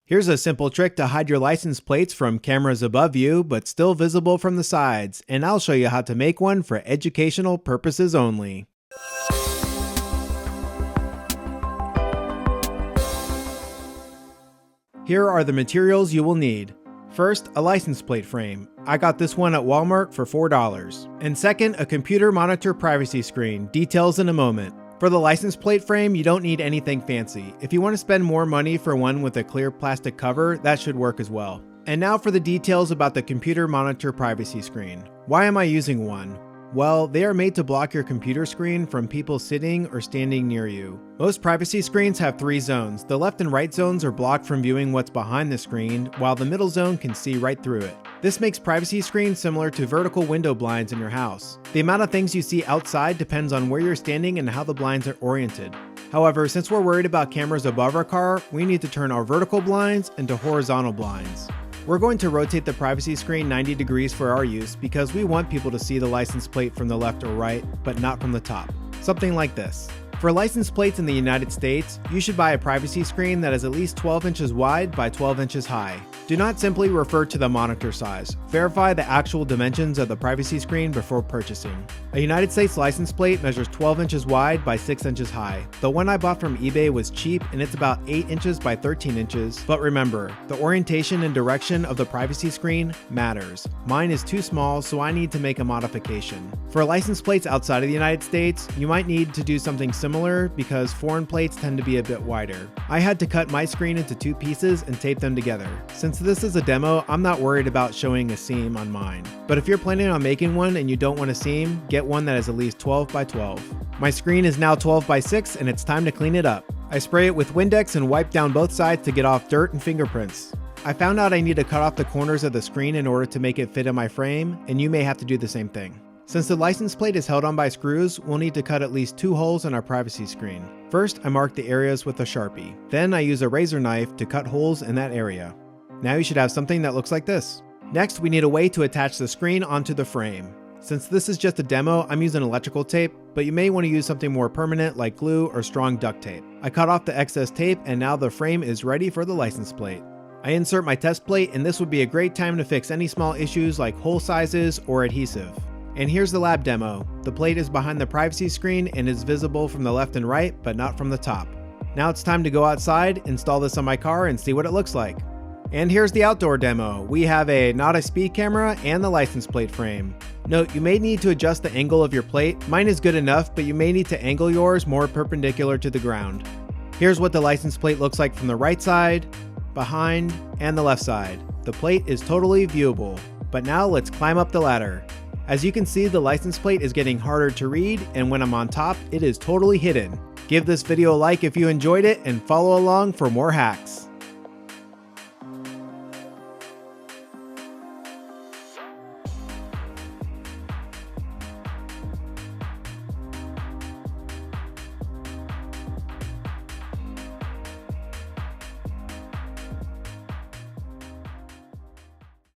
Here's a simple trick to hide your license plates from cameras above you, but still visible from the sides, and I'll show you how to make one for educational purposes only. Here are the materials you will need. First, a license plate frame. I got this one at Walmart for $4. And second, a computer monitor privacy screen. Details in a moment. For the license plate frame, you don't need anything fancy. If you want to spend more money for one with a clear plastic cover, that should work as well. And now for the details about the computer monitor privacy screen. Why am I using one? Well, they are made to block your computer screen from people sitting or standing near you. Most privacy screens have 3 zones. The left and right zones are blocked from viewing what's behind the screen, while the middle zone can see right through it. This makes privacy screens similar to vertical window blinds in your house. The amount of things you see outside depends on where you're standing and how the blinds are oriented. However, since we're worried about cameras above our car, we need to turn our vertical blinds into horizontal blinds. We're going to rotate the privacy screen 90 degrees for our use because we want people to see the license plate from the left or right, but not from the top. Something like this. For license plates in the United States, you should buy a privacy screen that is at least 12 inches wide by 12 inches high. Do not simply refer to the monitor size. Verify the actual dimensions of the privacy screen before purchasing. A United States license plate measures 12 inches wide by 6 inches high. The one I bought from eBay was cheap and it's about 8 inches by 13 inches, but remember, the orientation and direction of the privacy screen matters. Mine is too small, so I need to make a modification. For license plates outside of the United States, you might need to do something similar because foreign plates tend to be a bit wider. I had to cut my screen into 2 pieces and tape them together. Since this is a demo, I'm not worried about showing a seam on mine. But if you're planning on making one and you don't want a seam, get one that is at least 12 by 12. My screen is now 12 by 6 and it's time to clean it up. I spray it with Windex and wipe down both sides to get off dirt and fingerprints. I found out I need to cut off the corners of the screen in order to make it fit in my frame, and you may have to do the same thing. Since the license plate is held on by screws, we'll need to cut at least 2 holes in our privacy screen. First, I mark the areas with a Sharpie. Then I use a razor knife to cut holes in that area. Now you should have something that looks like this. Next, we need a way to attach the screen onto the frame. Since this is just a demo, I'm using electrical tape, but you may want to use something more permanent like glue or strong duct tape. I cut off the excess tape and now the frame is ready for the license plate. I insert my test plate, and this would be a great time to fix any small issues like hole sizes or adhesive. And here's the lab demo. The plate is behind the privacy screen and is visible from the left and right, but not from the top. Now it's time to go outside, install this on my car, and see what it looks like. And here's the outdoor demo. We have not a speed camera and the license plate frame. Note, you may need to adjust the angle of your plate. Mine is good enough, but you may need to angle yours more perpendicular to the ground. Here's what the license plate looks like from the right side, behind, and the left side. The plate is totally viewable. But now let's climb up the ladder. As you can see, the license plate is getting harder to read, and when I'm on top, it is totally hidden. Give this video a like if you enjoyed it, and follow along for more hacks.